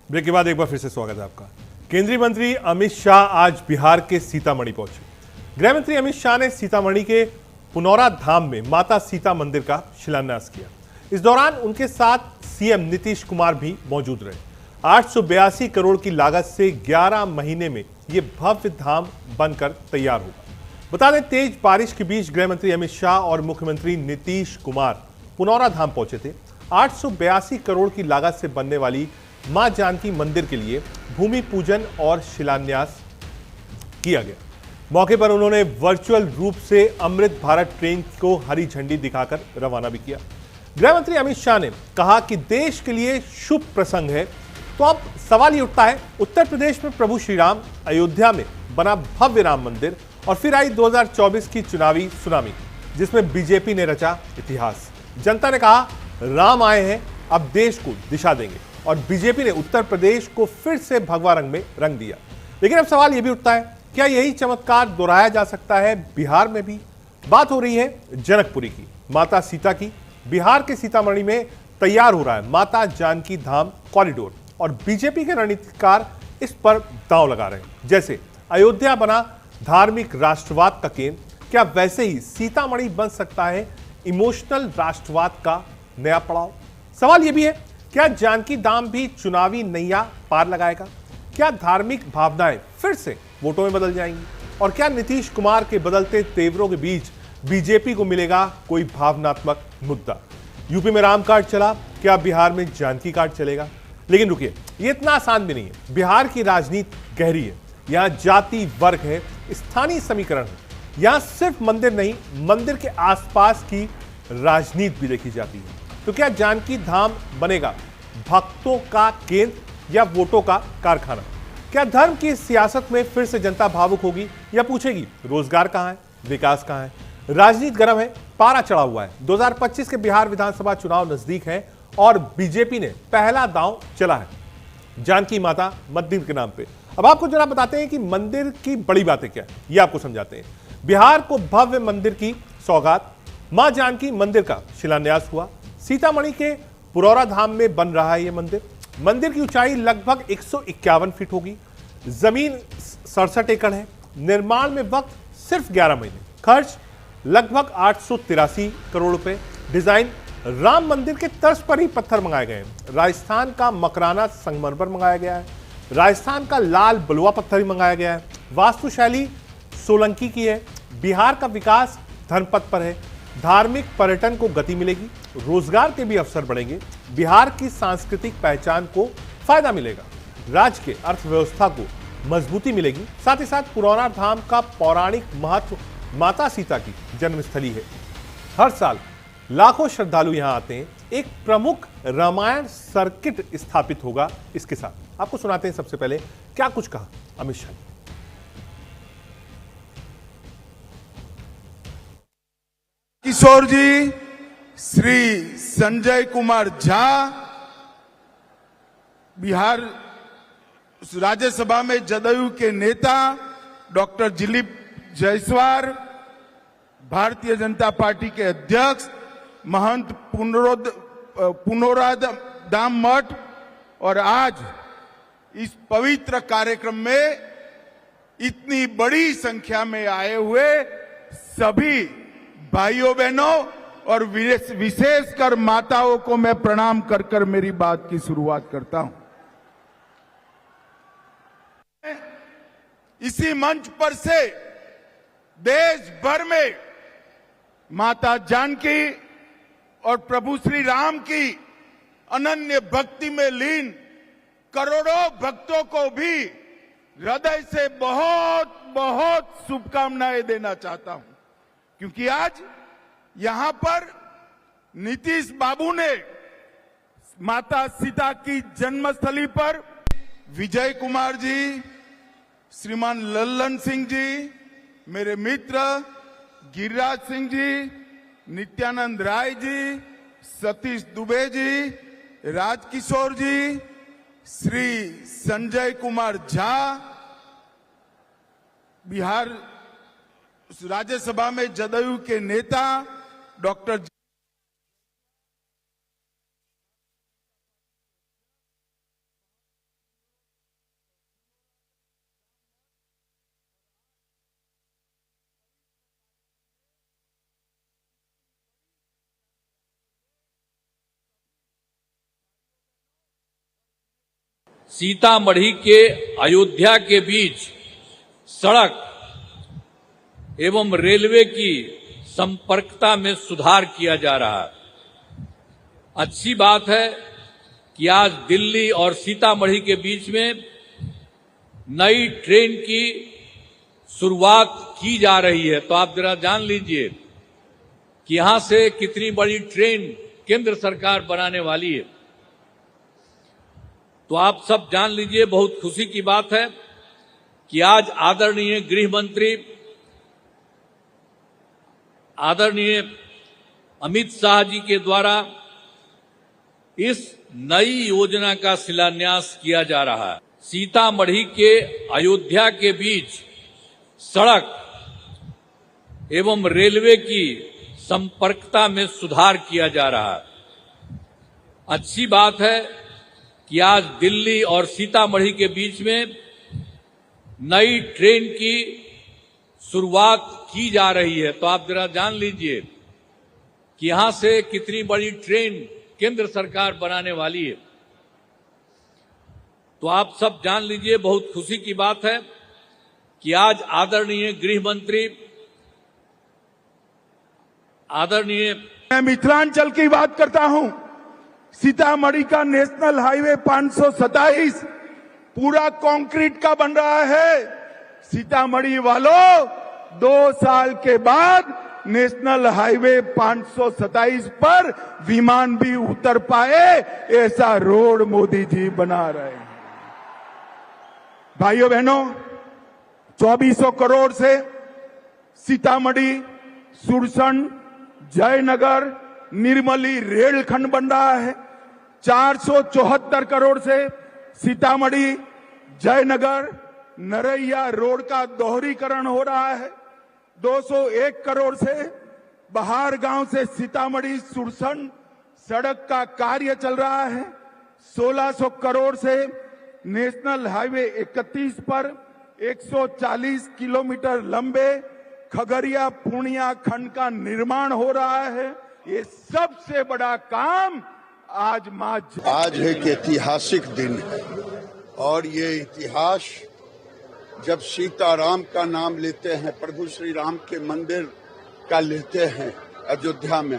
Break के बाद एक बार फिर से स्वागत है आपका। केंद्रीय मंत्री अमित शाह आज बिहार के सीतामढ़ी पहुंचे। गृह मंत्री अमित शाह ने सीतामढ़ी के पुनौरा धाम में माता सीता मंदिर का शिलान्यास किया। इस दौरान उनके साथ सीएम नीतीश कुमार भी मौजूद रहे। 882 करोड़ की लागत से 11 महीने में यह भव्य धाम बनकर तैयार होगा। बता दें, तेज बारिश के बीच गृह मंत्री अमित शाह और मुख्यमंत्री नीतीश कुमार पुनौरा धाम पहुंचे थे। 882 करोड़ की लागत से बनने वाली मां जानकी मंदिर के लिए भूमि पूजन और शिलान्यास किया गया। मौके पर उन्होंने वर्चुअल रूप से अमृत भारत ट्रेन को हरी झंडी दिखाकर रवाना भी किया। गृह मंत्री अमित शाह ने कहा कि देश के लिए शुभ प्रसंग है। तो अब सवाल ये उठता है, उत्तर प्रदेश में प्रभु श्री राम, अयोध्या में बना भव्य राम मंदिर और फिर आई 2024 की चुनावी सुनामी, जिसमें बीजेपी ने रचा इतिहास। जनता ने कहा राम आए हैं, अब देश को दिशा देंगे, और बीजेपी ने उत्तर प्रदेश को फिर से भगवा रंग में रंग दिया। लेकिन अब सवाल यह भी उठता है, क्या यही चमत्कार दोहराया जा सकता है बिहार में भी? बात हो रही है जनकपुरी की, माता सीता की। बिहार के सीतामढ़ी में तैयार हो रहा है माता जानकी धाम कॉरिडोर, और बीजेपी के रणनीतिकार इस पर दांव लगा रहे हैं। जैसे अयोध्या बना धार्मिक राष्ट्रवाद का केंद्र, क्या वैसे ही सीतामढ़ी बन सकता है इमोशनल राष्ट्रवाद का नया पड़ाव? सवाल यह भी है, क्या जानकी धाम भी चुनावी नैया पार लगाएगा? क्या धार्मिक भावनाएं फिर से वोटों में बदल जाएंगी? और क्या नीतीश कुमार के बदलते तेवरों के बीच बीजेपी को मिलेगा कोई भावनात्मक मुद्दा? यूपी में राम कार्ड चला, क्या बिहार में जानकी कार्ड चलेगा? लेकिन रुकिए, ये इतना आसान भी नहीं है। बिहार की राजनीति गहरी है। यहां जाति, वर्ग है, स्थानीय समीकरण है। यहां सिर्फ मंदिर नहीं, मंदिर के आसपास की राजनीति भी देखी जाती है। तो क्या जानकी धाम बनेगा भक्तों का केंद्र या वोटों का कारखाना? क्या धर्म की सियासत में फिर से जनता भावुक होगी या पूछेगी रोजगार कहां है, विकास कहां है? राजनीति गर्म है, पारा चढ़ा हुआ है। 2025 के बिहार विधानसभा चुनाव नजदीक है और बीजेपी ने पहला दांव चला है जानकी माता मंदिर के नाम पे। अब आपको जरा बताते हैं कि मंदिर की बड़ी बातें क्या है, ये आपको समझाते हैं। बिहार को भव्य मंदिर की सौगात, मां जानकी मंदिर का शिलान्यास हुआ। सीतामढ़ी के पुनौरा धाम में बन रहा है यह मंदिर। मंदिर की ऊंचाई लगभग 151 फीट होगी। जमीन 67 एकड़ है। निर्माण में वक्त सिर्फ 11 महीने। खर्च लगभग 883 करोड़ रुपए। डिजाइन राम मंदिर के तर्ज पर ही पत्थर मंगाए गए हैं। राजस्थान का मकराना संगमरमर मंगाया गया है। राजस्थान का लाल बलुआ पत्थर भी मंगाया गया है। वास्तुशैली सोलंकी की है। बिहार का विकास धर्मपथ पर है। धार्मिक पर्यटन को गति मिलेगी, रोजगार के भी अवसर बढ़ेंगे, बिहार की सांस्कृतिक पहचान को फायदा मिलेगा, राज्य के अर्थव्यवस्था को मजबूती मिलेगी। साथ ही साथ पुनौरा धाम का पौराणिक महत्व माता सीता की जन्मस्थली है। हर साल लाखों श्रद्धालु यहां आते हैं। एक प्रमुख रामायण सर्किट स्थापित होगा इसके साथ। आपको सुनाते हैं सबसे पहले क्या कुछ कहा अमित शाह ने। किशोर जी, श्री संजय कुमार झा, बिहार राज्यसभा में जदयू के नेता डॉक्टर दिलीप जायसवाल, भारतीय जनता पार्टी के अध्यक्ष महंत पुनौरा धाम मठ, और आज इस पवित्र कार्यक्रम में इतनी बड़ी संख्या में आए हुए सभी भाइयों बहनों और विशेषकर माताओं को मैं प्रणाम कर कर मेरी बात की शुरुआत करता हूं। इसी मंच पर से देश भर में माता जानकी और प्रभु श्री राम की अनन्य भक्ति में लीन करोड़ों भक्तों को भी हृदय से बहुत बहुत शुभकामनाएं देना चाहता हूं, क्योंकि आज यहां पर नीतीश बाबू ने माता सीता की जन्मस्थली पर विजय कुमार जी, श्रीमान लल्लन सिंह जी, मेरे मित्र गिरिराज सिंह जी, नित्यानंद राय जी, सतीश दुबे जी, राजकिशोर जी, श्री संजय कुमार झा, बिहार राज्यसभा में जदयू के नेता डॉक्टर सीतामढ़ी के अयोध्या के बीच सड़क एवं रेलवे की संपर्कता में सुधार किया जा रहा है। अच्छी बात है कि आज दिल्ली और सीतामढ़ी के बीच में नई ट्रेन की शुरुआत की जा रही है। तो आप जरा जान लीजिए कि यहां से कितनी बड़ी ट्रेन केंद्र सरकार बनाने वाली है। तो आप सब जान लीजिए, बहुत खुशी की बात है कि आज आदरणीय गृह मंत्री आदरणीय अमित शाह जी के द्वारा इस नई योजना का शिलान्यास किया जा रहा है। सीतामढ़ी के अयोध्या के बीच सड़क एवं रेलवे की संपर्कता में सुधार किया जा रहा है। अच्छी बात है कि आज दिल्ली और सीतामढ़ी के बीच में नई ट्रेन की शुरुआत की जा रही है। तो आप जरा जान लीजिए कि यहां से कितनी बड़ी ट्रेन केंद्र सरकार बनाने वाली है। तो आप सब जान लीजिए, बहुत खुशी की बात है कि आज आदरणीय गृह मंत्री आदरणीय मैं मिथिलांचल की बात करता हूं। सीतामढ़ी का नेशनल हाईवे 527 पूरा कंक्रीट का बन रहा है। सीतामढ़ी वालों, 2 साल के बाद नेशनल हाईवे 527 पर विमान भी उतर पाए, ऐसा रोड मोदी जी बना रहे हैं। भाइयों बहनों, 2400 करोड़ से सीतामढ़ी, सुरसंड, जयनगर, निर्मली रेलखंड बन रहा है। 474 करोड़ से सीतामढ़ी, जयनगर, नरैया रोड का दोहरीकरण हो रहा है। 201 करोड़ से बहार गांव से सीतामढ़ी सुरसंड सड़क का कार्य चल रहा है। 1600 करोड़ से नेशनल हाईवे 31 पर 140 किलोमीटर लंबे खगड़िया पूर्णिया खंड का निर्माण हो रहा है। ये सबसे बड़ा काम आज एक ऐतिहासिक दिन है और ये इतिहास जब सीताराम का नाम लेते हैं, प्रभु श्री राम के मंदिर का लेते हैं अयोध्या में,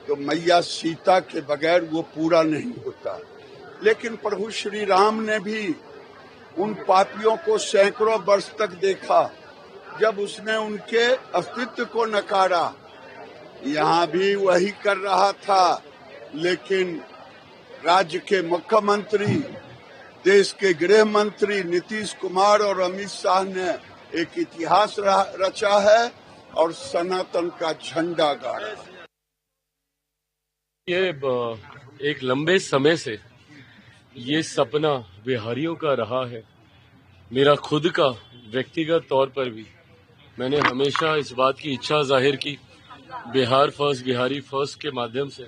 तो मैया सीता के बगैर वो पूरा नहीं होता। लेकिन प्रभु श्री राम ने भी उन पापियों को सैकड़ों वर्ष तक देखा जब उसने उनके अस्तित्व को नकारा। यहाँ भी वही कर रहा था, लेकिन राज्य के मुख्यमंत्री, देश के गृह मंत्री नीतीश कुमार और अमित शाह ने एक इतिहास रचा है और सनातन का झंडा गाड़ा। ये एक लंबे समय से ये सपना बिहारियों का रहा है। मेरा खुद का व्यक्तिगत तौर पर भी मैंने हमेशा इस बात की इच्छा जाहिर की, बिहार फर्स्ट, बिहारी फर्स्ट के माध्यम से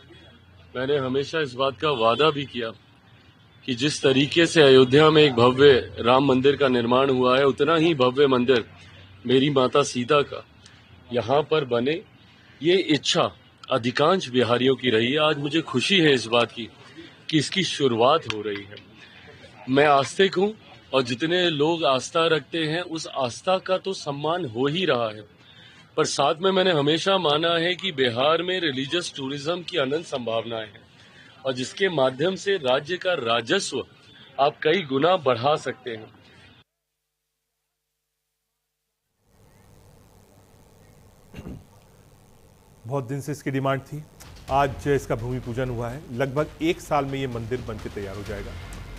मैंने हमेशा इस बात का वादा भी किया कि जिस तरीके से अयोध्या में एक भव्य राम मंदिर का निर्माण हुआ है, उतना ही भव्य मंदिर मेरी माता सीता का यहाँ पर बने। ये इच्छा अधिकांश बिहारियों की रही है। आज मुझे खुशी है इस बात की कि इसकी शुरुआत हो रही है। मैं आस्तिक हूँ और जितने लोग आस्था रखते हैं उस आस्था का तो सम्मान हो ही रहा है, पर साथ में मैंने हमेशा माना है कि बिहार में रिलीजियस टूरिज्म की अनंत संभावनाएं हैं और जिसके माध्यम से राज्य का राजस्व आप कई गुना बढ़ा सकते हैं। बहुत दिन से इसकी डिमांड थी। आज इसका भूमि पूजन हुआ है। लगभग 1 साल में ये मंदिर बनके तैयार हो जाएगा।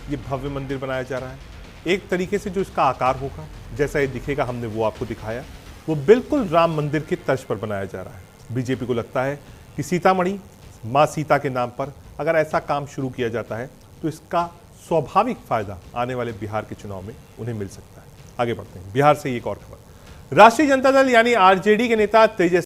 ये भव्य मंदिर बनाया जा रहा है। एक तरीके से जो इसका आकार होगा, जैसा ये दिखेगा, हमने वो आपको दिखाया, वो बिल्कुल राम मंदिर की तर्ज पर बनाया जा रहा है। बीजेपी को लगता है कि सीतामढ़ी मां सीता के नाम पर अगर ऐसा काम शुरू किया जाता है तो इसका स्वाभाविक फायदा आने वाले बिहार के चुनाव में उन्हें मिल सकता है। आगे बढ़ते हैं, बिहार से एक और खबर। राष्ट्रीय जनता दल यानी आरजेडी के नेता तेजस्वी